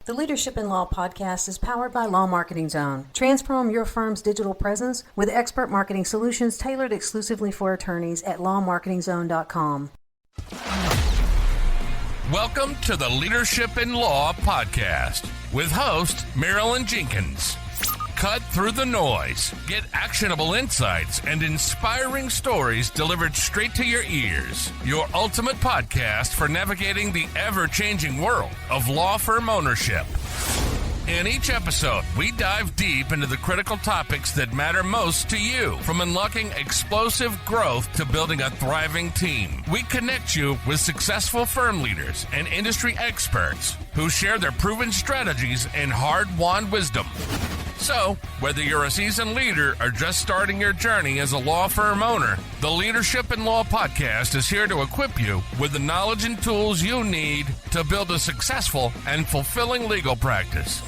The Leadership in Law podcast is powered by Law Marketing Zone. Transform your firm's digital presence with expert marketing solutions tailored exclusively for attorneys at lawmarketingzone.com. Welcome to the Leadership in Law podcast with host Marilyn Jenkins. Cut through the noise, get actionable insights and inspiring stories delivered straight to your ears. Your ultimate podcast for navigating the ever-changing world of law firm ownership. In each episode, we dive deep into the critical topics that matter most to you, from unlocking explosive growth to building a thriving team. We connect you with successful firm leaders and industry experts who share their proven strategies and hard-won wisdom. So, whether you're a seasoned leader or just starting your journey as a law firm owner, the Leadership in Law podcast is here to equip you with the knowledge and tools you need to build a successful and fulfilling legal practice.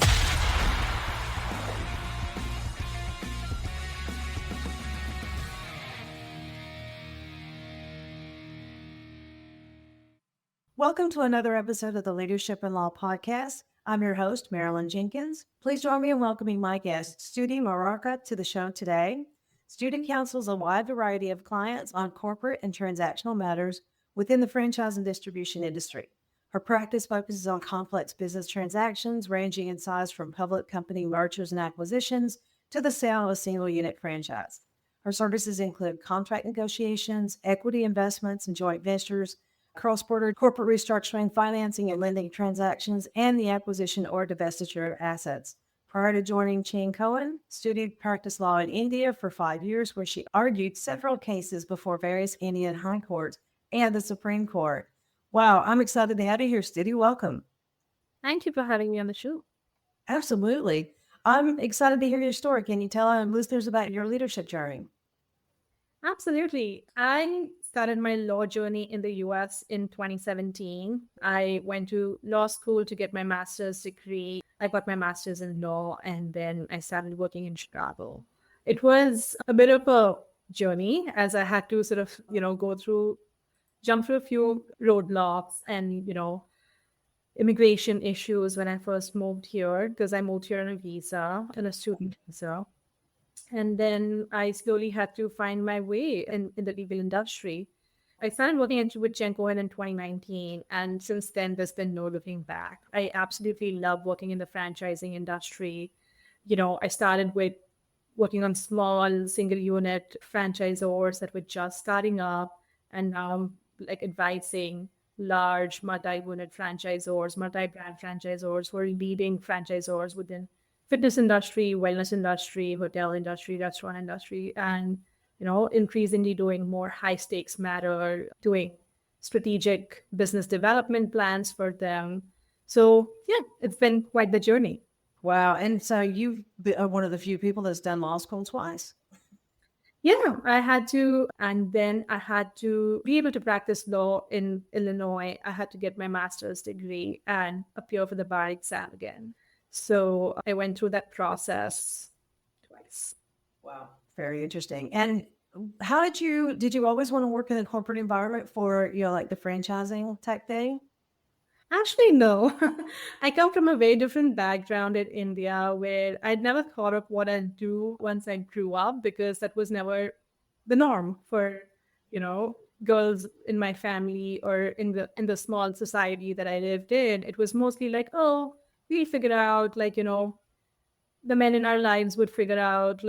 Welcome to another episode of the Leadership in Law podcast. I'm your host, Marilyn Jenkins. Please join me in welcoming my guest, Stuti Murarka, to the show today. Stuti counsels a wide variety of clients on corporate and transactional matters within the franchise and distribution industry. Her practice focuses on complex business transactions ranging in size from public company mergers and acquisitions to the sale of a single unit franchise. Her services include contract negotiations, equity investments and joint ventures, cross-border corporate restructuring, financing and lending transactions, and the acquisition or divestiture of assets. Prior to joining Cheng Cohen, Stuti practiced law in India for 5 years, where she argued several cases before various Indian high courts and the Supreme Court. Wow, I'm excited to have you here, Stuti. Welcome. Thank you for having me on the show. Absolutely. I'm excited to hear your story. Can you tell our listeners about your leadership journey? Absolutely. I started my law journey in the US in 2017. I went to law school to get my master's degree. I got my master's in law, and then I started working in Chicago. It was a bit of a journey as I had to sort of, jump through a few roadblocks and, immigration issues when I first moved here, because I moved here on a visa, on a student visa. And then I slowly had to find my way in the legal industry. I started working with Cohen in 2019, and since then, there's been no looking back. I absolutely love working in the franchising industry. I started with working on small single unit franchisors that were just starting up, and now I'm advising large multi-unit franchisors, multi-brand franchisors who are leading franchisors within fitness industry, wellness industry, hotel industry, restaurant industry, and, increasingly doing more high stakes matter, doing strategic business development plans for them. So yeah, it's been quite the journey. Wow. And so you've been one of the few people that's done law school twice. Yeah, I had to. And then I had to be able to practice law in Illinois. I had to get my master's degree and appear for the bar exam again. So I went through that process twice. Wow. Very interesting. And how did you always want to work in a corporate environment for, the franchising type thing? Actually, no. I come from a very different background in India, where I'd never thought of what I'd do once I grew up, because that was never the norm for, girls in my family or in the small society that I lived in. It was mostly like, oh, we figure out, the men in our lives would figure out,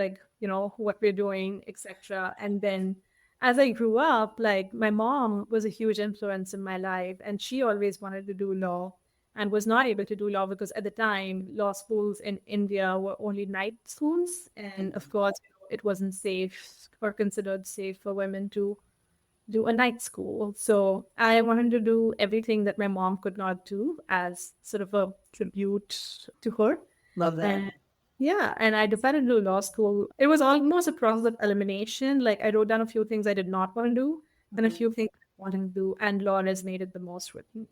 what we're doing, etc. And then as I grew up, my mom was a huge influence in my life, and she always wanted to do law and was not able to do law because at the time, law schools in India were only night schools. And of course, it wasn't safe or considered safe for women to do a night school. So I wanted to do everything that my mom could not do as sort of a tribute to her. Love that. And I decided to do law school. It was almost a process of elimination. I wrote down a few things I did not want to do and a few things I wanted to do, and law resonated the most with me.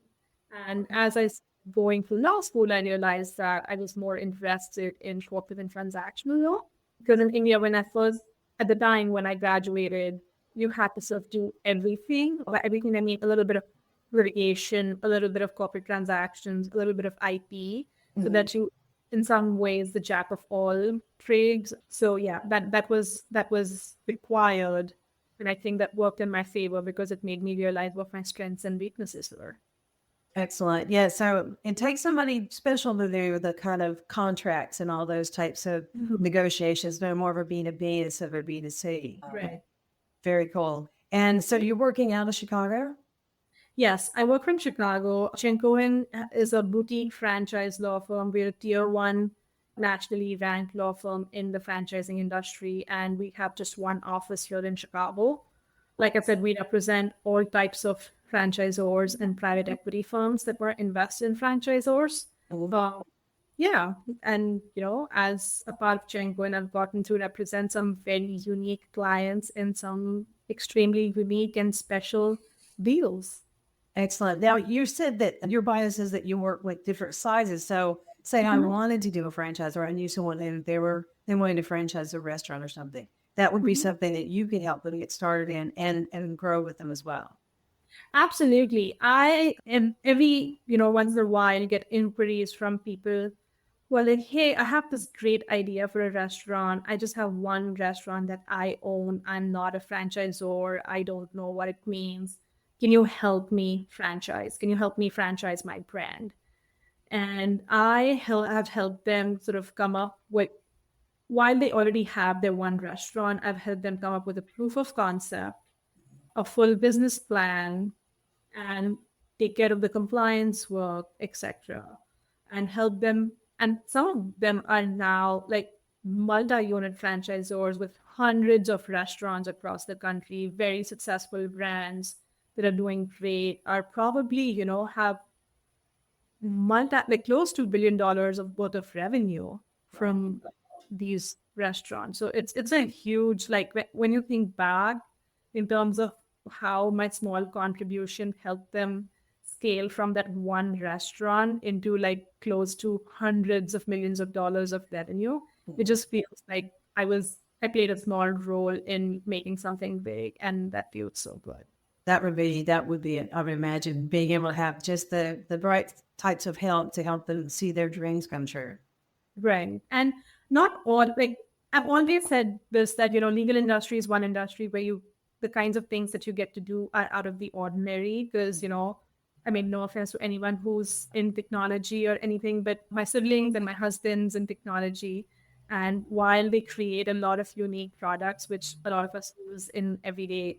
And as I was going through law school, I realized that I was more interested in corporate and transactional law. Because in India, at the time when I graduated, you had to sort of do everything. By everything, I mean a little bit of litigation, a little bit of corporate transactions, a little bit of IP. so that you, in some ways, the jack of all trades. So yeah, that was required, and I think that worked in my favor because it made me realize what my strengths and weaknesses were. Excellent. Yeah. So it takes somebody special to do the kind of contracts and all those types of negotiations, no more of a B2B instead of a B2C. Right. Very cool. And so you're working out of Chicago? Yes, I work from Chicago. Cohen is a boutique franchise law firm. We're a tier one nationally ranked law firm in the franchising industry, and we have just one office here in Chicago. Like I said, we represent all types of franchisors and private equity firms that were invested in franchisors. Yeah, and as a part of Cheng, I've gotten to represent some very unique clients in some extremely unique and special deals. Excellent. Now, you said that your bias is that you work with different sizes. So, say I wanted to do a franchise, or I knew someone and they wanted to franchise a restaurant or something. That would be something that you could help them get started in and grow with them as well. Absolutely. I am once in a while get inquiries from people who are like, hey, I have this great idea for a restaurant. I just have one restaurant that I own. I'm not a franchisor. I don't know what it means. Can you help me franchise? Can you help me franchise my brand? And have helped them sort of come up with, while they already have their one restaurant, I've helped them come up with a proof of concept, a full business plan, and take care of the compliance work, etc. And help them. And some of them are now like multi-unit franchisors with hundreds of restaurants across the country, very successful brands that are doing great, are probably, have close to $1 billion of worth of revenue from these restaurants. So it's a huge, like when you think back in terms of how my small contribution helped them scale from that one restaurant into like close to hundreds of millions of dollars of revenue, it just feels like I played a small role in making something big, and that feels so good. That would be, I would imagine, being able to have just the right types of help to help them see their dreams come true. Right. And not all, like I've always said this, that, legal industry is one industry where the kinds of things that you get to do are out of the ordinary because, I mean, no offense to anyone who's in technology or anything, but my siblings and my husband's in technology. And while they create a lot of unique products, which a lot of us use in everyday,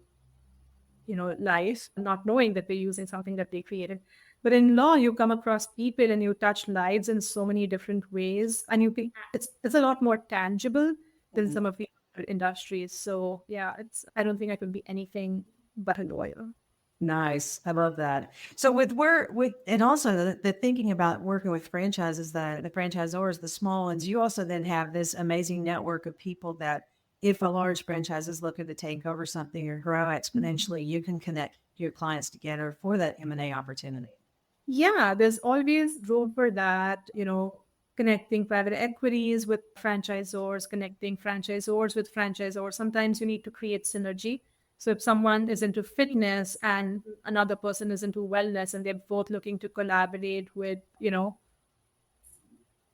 life, not knowing that they're using something that they created. But in law, you come across people and you touch lives in so many different ways. And it's a lot more tangible than some of the other industries. So yeah, I don't think I could be anything but a lawyer. Nice. I love that. So and also the thinking about working with franchises, the franchisors, the small ones, you also then have this amazing network of people that if a large franchise is looking to take over something or grow exponentially, you can connect your clients together for that M&A opportunity. Yeah, there's always room for that, connecting private equities with franchisors, connecting franchisors with franchisors. Sometimes you need to create synergy. So if someone is into fitness and another person is into wellness and they're both looking to collaborate with,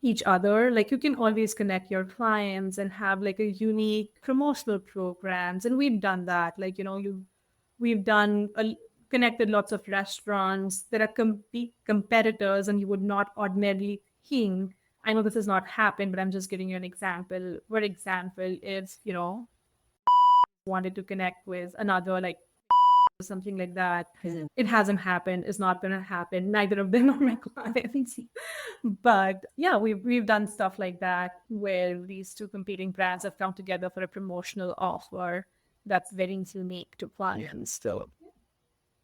each other, like you can always connect your clients and have like a unique promotional programs. And we've done that. Like, we've connected lots of restaurants that are competitors and you would not ordinarily think. I know this has not happened, but I'm just giving you an example. For example, if, wanted to connect with another, like something like that. It hasn't happened. It's not going to happen. Neither of them are my clients. But yeah, we've done stuff like that where these two competing brands have come together for a promotional offer that's very unique to clients. So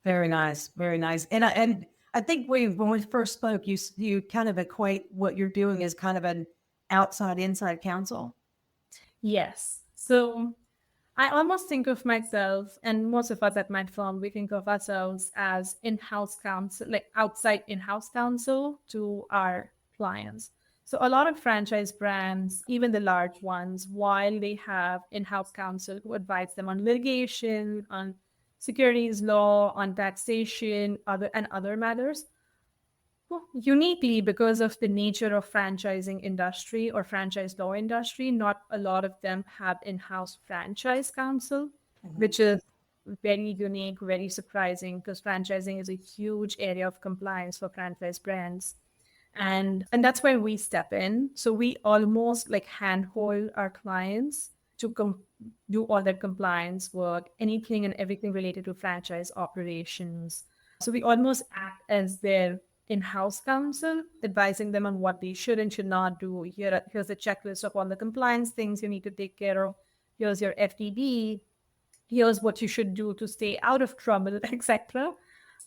very nice, very nice. And I think when we first spoke, you kind of equate what you're doing as kind of an outside inside counsel. Yes. So I almost think of myself, and most of us at my firm, we think of ourselves as in-house counsel, like outside in-house counsel to our clients. So a lot of franchise brands, even the large ones, while they have in-house counsel who advise them on litigation, on securities law, on taxation, other matters, Well, uniquely, because of the nature of franchising industry or franchise law industry, not a lot of them have in-house franchise counsel, which is very unique, very surprising, because franchising is a huge area of compliance for franchise brands. And that's where we step in. So we almost like handhold our clients to do all their compliance work, anything and everything related to franchise operations. So we almost act as their in-house counsel, advising them on what they should and should not do. Here's a checklist of all the compliance things you need to take care of. Here's your FTD. Here's what you should do to stay out of trouble, etc.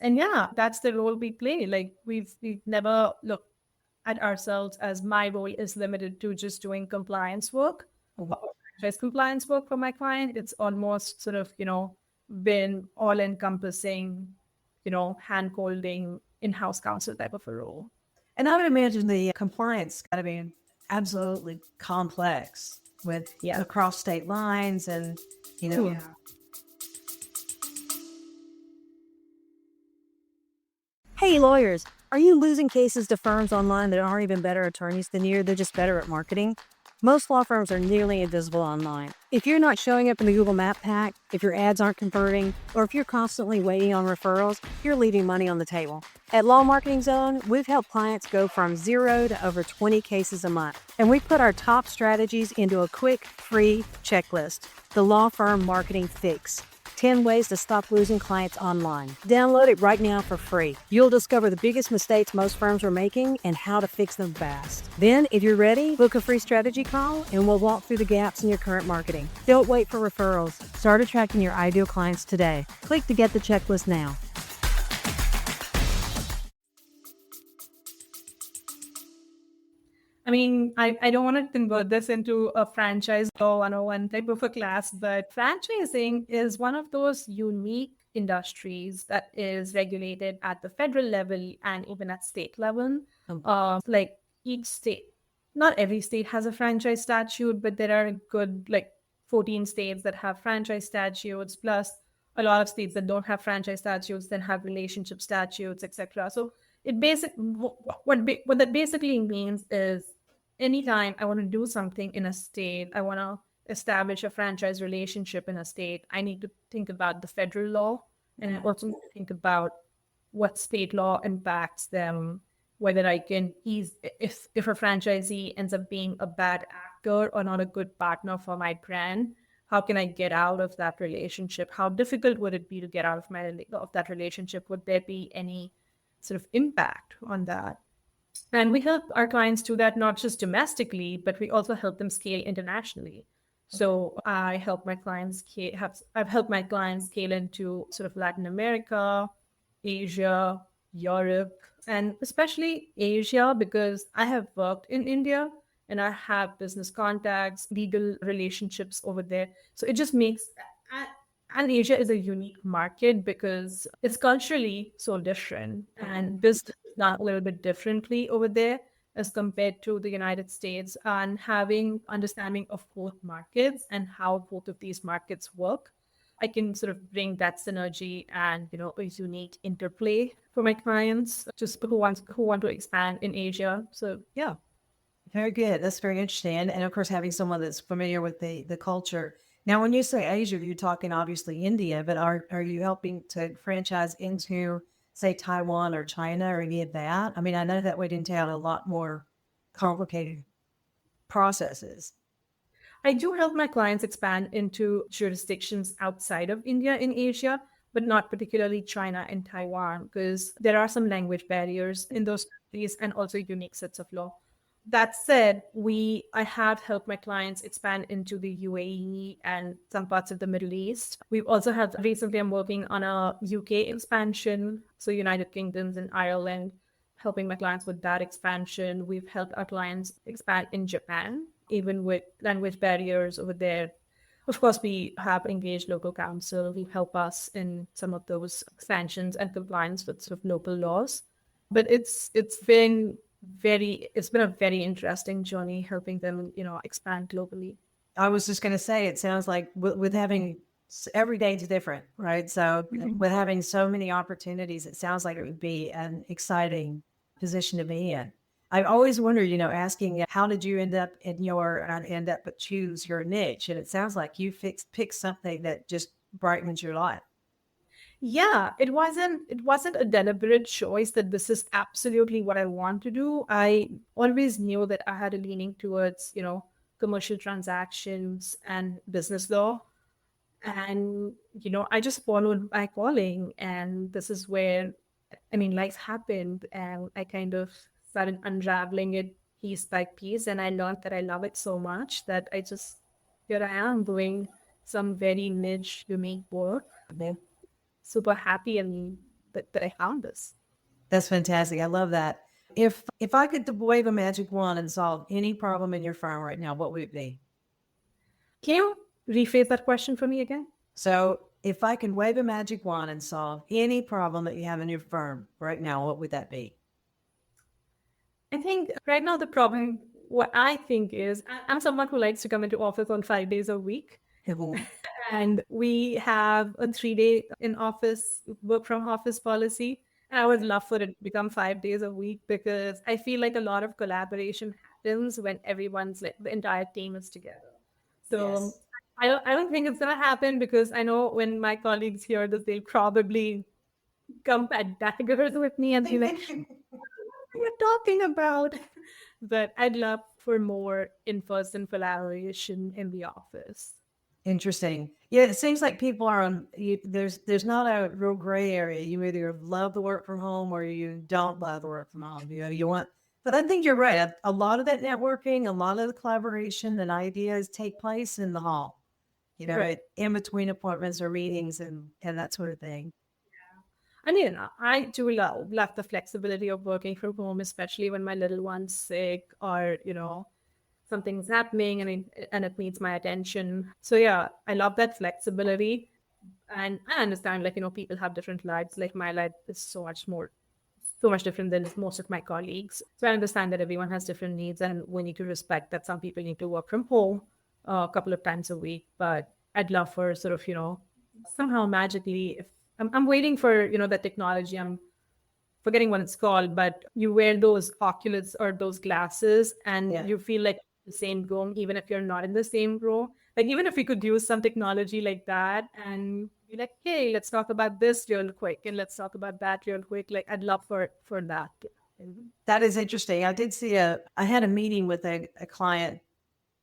And yeah, that's the role we play. Like we've never looked at ourselves as my role is limited to just doing compliance work, franchise compliance work for my client. It's almost sort of, been all encompassing, hand holding, in-house counsel type of a role. And I would imagine the compliance got to be absolutely complex with across state lines and, Yeah. Hey, lawyers, are you losing cases to firms online that aren't even better attorneys than you? They're just better at marketing? Most law firms are nearly invisible online. If you're not showing up in the Google Map pack, if your ads aren't converting, or if you're constantly waiting on referrals, you're leaving money on the table. At Law Marketing Zone, we've helped clients go from 0 to over 20 cases a month. And we put our top strategies into a quick, free checklist, the Law Firm Marketing Fix. 10 ways to stop losing clients online. Download it right now for free. You'll discover the biggest mistakes most firms are making and how to fix them fast. Then, if you're ready, book a free strategy call and we'll walk through the gaps in your current marketing. Don't wait for referrals. Start attracting your ideal clients today. Click to get the checklist now. I mean, I don't want to convert this into a franchise law 101 type of a class, but franchising is one of those unique industries that is regulated at the federal level and even at state level. Like each state, not every state has a franchise statute, but there are a good 14 states that have franchise statutes, plus a lot of states that don't have franchise statutes, then have relationship statutes, etc. So what that basically means is anytime I want to do something in a state, I want to establish a franchise relationship in a state, I need to think about the federal law, and I also need to think about what state law impacts them, whether I can ease if a franchisee ends up being a bad actor or not a good partner for my brand. How can I get out of that relationship? How difficult would it be to get out of that relationship? Would there be any sort of impact on that? And we help our clients do that not just domestically, but we also help them scale internationally. So I've helped my clients scale into sort of Latin America, Asia, Europe, and especially Asia, because I have worked in India and I have business contacts, legal relationships over there. So it just makes, and Asia is a unique market because it's culturally so different and business is done a little bit differently over there as compared to the United States. And having understanding of both markets and how both of these markets work, I can sort of bring that synergy and a unique interplay for my clients just who want to expand in Asia. So yeah. Very good. That's very interesting. And of course, having someone that's familiar with the culture. Now, when you say Asia, you're talking obviously India, but are you helping to franchise into, say, Taiwan or China or any of that? I mean, I know that would entail a lot more complicated processes. I do help my clients expand into jurisdictions outside of India in Asia, but not particularly China and Taiwan, because there are some language barriers in those countries and also unique sets of law. That said, I have helped my clients expand into the UAE and some parts of the Middle East. We've also had recently, I'm working on a UK expansion, so United Kingdoms and Ireland, helping my clients with that expansion. We've helped our clients expand in Japan, even with language barriers over there. Of course, we have engaged local counsel who help us in some of those expansions and compliance with sort of local laws. But it's been a very interesting journey helping them, expand globally. I was just going to say, it sounds like with having every day is different, right? So with having so many opportunities, it sounds like it would be an exciting position to be in. I've always wondered, asking how did you end up but choose your niche? And it sounds like you picked something that just brightens your life. Yeah, it wasn't a deliberate choice that this is absolutely what I want to do. I always knew that I had a leaning towards, commercial transactions and business law. And, I just followed my calling, and this is where, life happened, and I kind of started unraveling it piece by piece, and I learned that I love it so much that here I am doing some very niche, unique work. I'm super happy and that I found this. That's fantastic. I love that. If I could wave a magic wand and solve any problem in your firm right now, what would it be? Can you rephrase that question for me again? So if I could wave a magic wand and solve any problem that you have in your firm right now, what would that be? I think right now the problem, what I think is, I'm someone who likes to come into office on 5 days a week. And we have a 3-day in office, work from office policy. And I would love for it to become 5 days a week, because I feel like a lot of collaboration happens when the entire team is together. So Yes. I don't think it's going to happen, because I know when my colleagues hear this, they'll probably come at daggers with me and be like, what are you talking about? But I'd love for more in-person collaboration in the office. Interesting. Yeah, it seems like people are there's not a real gray area. You either love the work from home or you don't love the work from home. You want, but I think you're right. A lot of that networking, a lot of the collaboration and ideas take place in the hall. Right. In between appointments or meetings and that sort of thing. I do love the flexibility of working from home, especially when my little one's sick, or, something's happening and it needs my attention. So yeah, I love that flexibility. And I understand, people have different lives. Like, my life is so much different than most of my colleagues. So I understand that everyone has different needs, and we need to respect that some people need to work from home a couple of times a week. But I'd love for sort of, somehow magically, if I'm waiting for, the technology. I'm forgetting what it's called, but you wear those Oculus or those glasses, and Yeah. you feel like the same room, even if you're not in the same row. Like, even if we could use some technology like that and be like, hey, let's talk about this real quick, and let's talk about that real quick. Like, I'd love for that. That is interesting. I had a meeting with a client,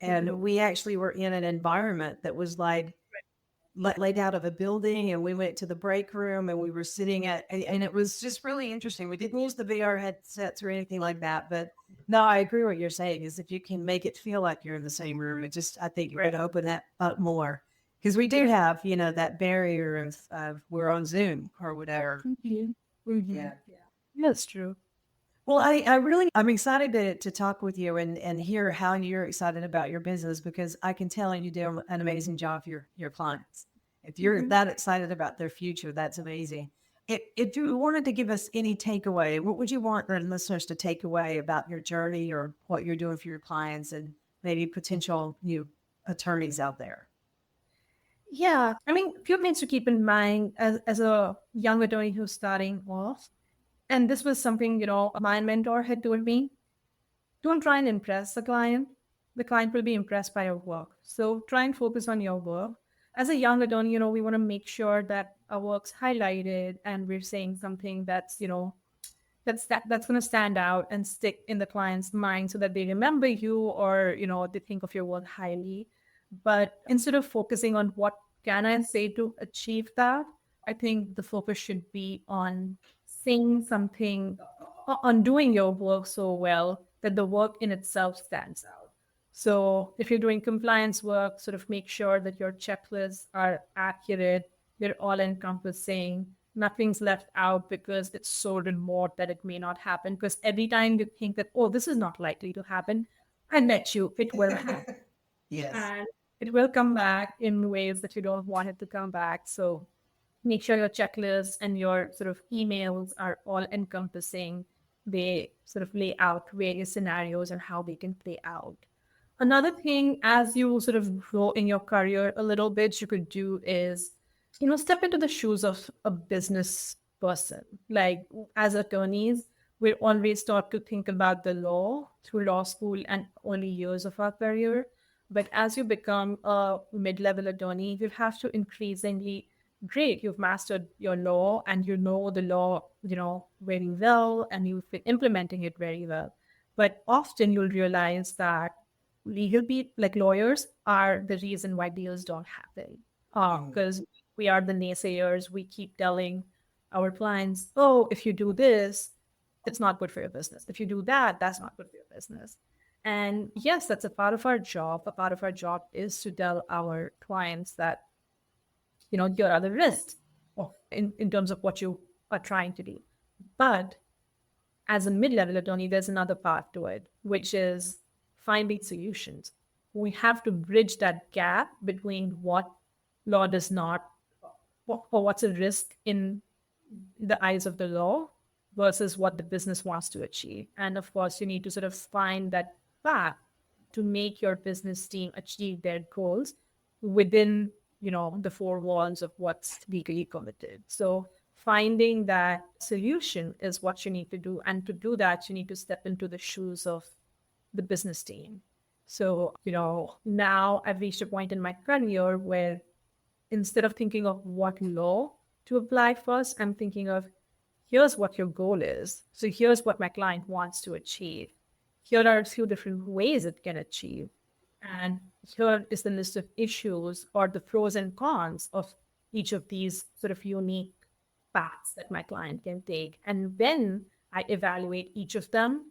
and we actually were in an environment that was like laid out of a building, and we went to the break room and we were sitting and it was just really interesting. We didn't use the VR headsets or anything like that, but no, I agree what you're saying is if you can make it feel like you're in the same room, I think you're going to open that up more, because we do have, that barrier of we're on Zoom or whatever. Yeah. That's true. Well, I'm excited to talk with you and hear how you're excited about your business, because I can tell you do an amazing job for your clients. If you're that excited about their future, that's amazing. If you wanted to give us any takeaway, what would you want our listeners to take away about your journey or what you're doing for your clients and maybe potential new attorneys out there? Yeah, a few things to keep in mind as a young attorney who's starting off. And this was something, my mentor had told me. Don't try and impress the client. The client will be impressed by your work. So try and focus on your work. As a young attorney, we want to make sure that our work's highlighted and we're saying something that's, that's going to stand out and stick in the client's mind so that they remember you, or, they think of your work highly. But instead of focusing on what can I say to achieve that, I think the focus should be on saying something, on doing your work so well that the work in itself stands out. So if you're doing compliance work, sort of make sure that your checklists are accurate, they're all encompassing, nothing's left out because it's so remote that it may not happen. Because every time you think that, oh, this is not likely to happen, I bet you it will happen. Yes. And it will come back in ways that you don't want it to come back. So make sure your checklists and your sort of emails are all encompassing. They sort of lay out various scenarios and how they can play out. Another thing, as you sort of grow in your career a little bit, you could do is, step into the shoes of a business person. Like, as attorneys, we're always taught to think about the law through law school and early years of our career. But as you become a mid-level attorney, you have to increasingly, great, you've mastered your law and you know the law, very well, and you've been implementing it very well. But often you'll realize that like lawyers are the reason why deals don't happen. Because we are the naysayers. We keep telling our clients, oh, if you do this, it's not good for your business. If you do that, that's not good for your business. And yes, that's a part of our job. A part of our job is to tell our clients that, here are the risks in terms of what you are trying to do. But as a mid-level attorney, there's another part to it, which is finding solutions. We have to bridge that gap between what law does not, or what's a risk in the eyes of the law versus what the business wants to achieve. And of course, you need to sort of find that path to make your business team achieve their goals within, the four walls of what's legally committed. So finding that solution is what you need to do. And to do that, you need to step into the shoes of the business team. So, now I've reached a point in my career where instead of thinking of what law to apply first, I'm thinking of here's what your goal is. So here's what my client wants to achieve. Here are a few different ways it can achieve. And here is the list of issues or the pros and cons of each of these sort of unique paths that my client can take. And then I evaluate each of them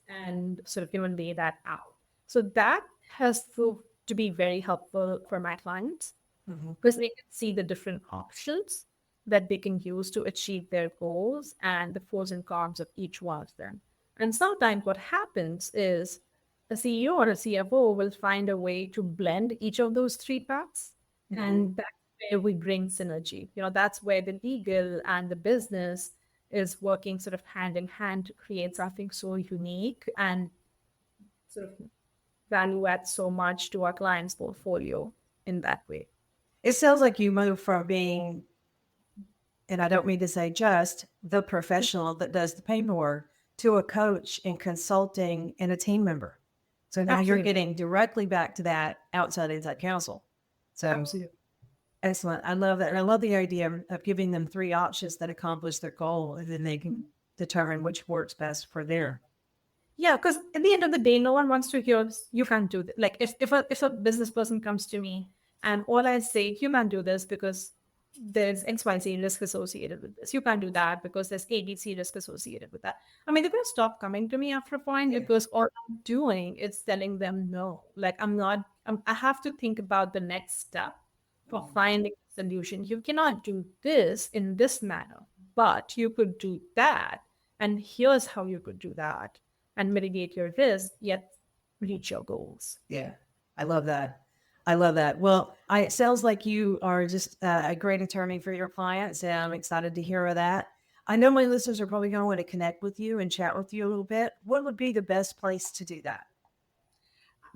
and sort of even lay that out. So that has proved to be very helpful for my clients because they can see the different options that they can use to achieve their goals and the pros and cons of each one of them. And sometimes what happens is a CEO or a CFO will find a way to blend each of those three paths. And that's where we bring synergy. That's where the legal and the business is working sort of hand in hand to create something so unique and sort of value add so much to our client's portfolio in that way. It sounds like you moved from being, and I don't mean to say just, the professional that does the paperwork to a coach and consulting and a team member. So now you're getting directly back to that outside inside counsel. So Absolutely. Excellent. I love that. And I love the idea of giving them three options that accomplish their goal, and then they can determine which works best for their. Yeah, because at the end of the day, no one wants to hear you can't do this. Like if a business person comes to me and all I say, you can't do this because there's XYZ risk associated with this. You can't do that because there's ABC risk associated with that. I mean, they're going to stop coming to me after a point because all I'm doing is telling them no. Like I have to think about the next step for finding a solution. You cannot do this in this manner, but you could do that. And here's how you could do that and mitigate your risk, yet reach your goals. Yeah, I love that. I love that. Well, it sounds like you are just a great attorney for your clients, and I'm excited to hear that. I know my listeners are probably going to want to connect with you and chat with you a little bit. What would be the best place to do that?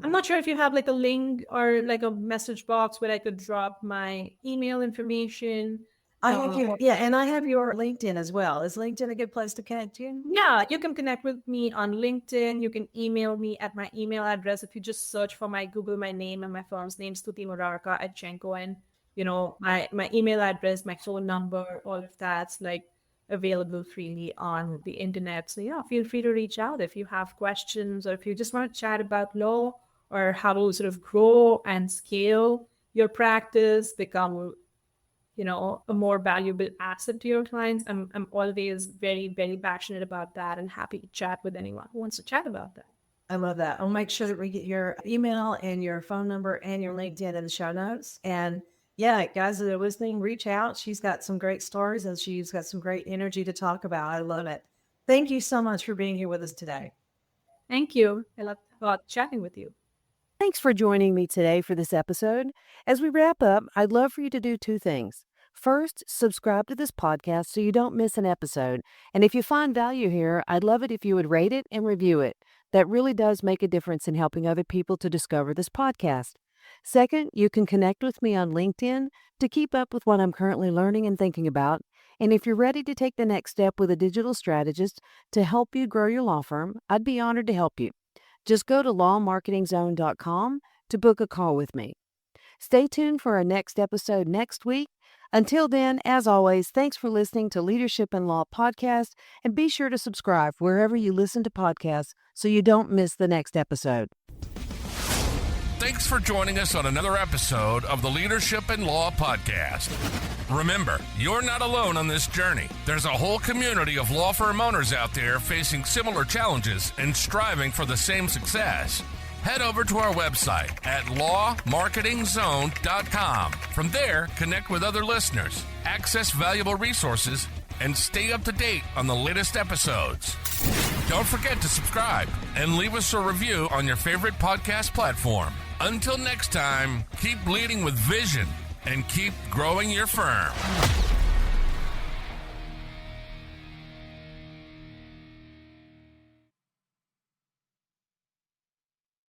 I'm not sure if you have like a link or like a message box where I could drop my email information. I have and I have your LinkedIn as well. Is LinkedIn a good place to connect you? Yeah, you can connect with me on LinkedIn. You can email me at my email address. If you just search for my name and my firm's name, Stuti Murarka at Cheng, Cohen. My email address, my phone number, all of that's like available freely on the internet. So yeah, feel free to reach out if you have questions or if you just want to chat about law or how to sort of grow and scale your practice, become a more valuable asset to your clients. I'm always very, very passionate about that and happy to chat with anyone who wants to chat about that. I love that. I'll make sure that we get your email and your phone number and your LinkedIn in the show notes. And yeah, guys that are listening, reach out. She's got some great stories and she's got some great energy to talk about. I love it. Thank you so much for being here with us today. Thank you. I love chatting with you. Thanks for joining me today for this episode. As we wrap up, I'd love for you to do two things. First, subscribe to this podcast so you don't miss an episode. And if you find value here, I'd love it if you would rate it and review it. That really does make a difference in helping other people to discover this podcast. Second, you can connect with me on LinkedIn to keep up with what I'm currently learning and thinking about. And if you're ready to take the next step with a digital strategist to help you grow your law firm, I'd be honored to help you. Just go to lawmarketingzone.com to book a call with me. Stay tuned for our next episode next week. Until then, as always, thanks for listening to Leadership in Law Podcast, and be sure to subscribe wherever you listen to podcasts so you don't miss the next episode. Thanks for joining us on another episode of the Leadership in Law Podcast. Remember, you're not alone on this journey. There's a whole community of law firm owners out there facing similar challenges and striving for the same success. Head over to our website at lawmarketingzone.com. From there, connect with other listeners, access valuable resources, and stay up to date on the latest episodes. Don't forget to subscribe and leave us a review on your favorite podcast platform. Until next time, keep leading with vision and keep growing your firm.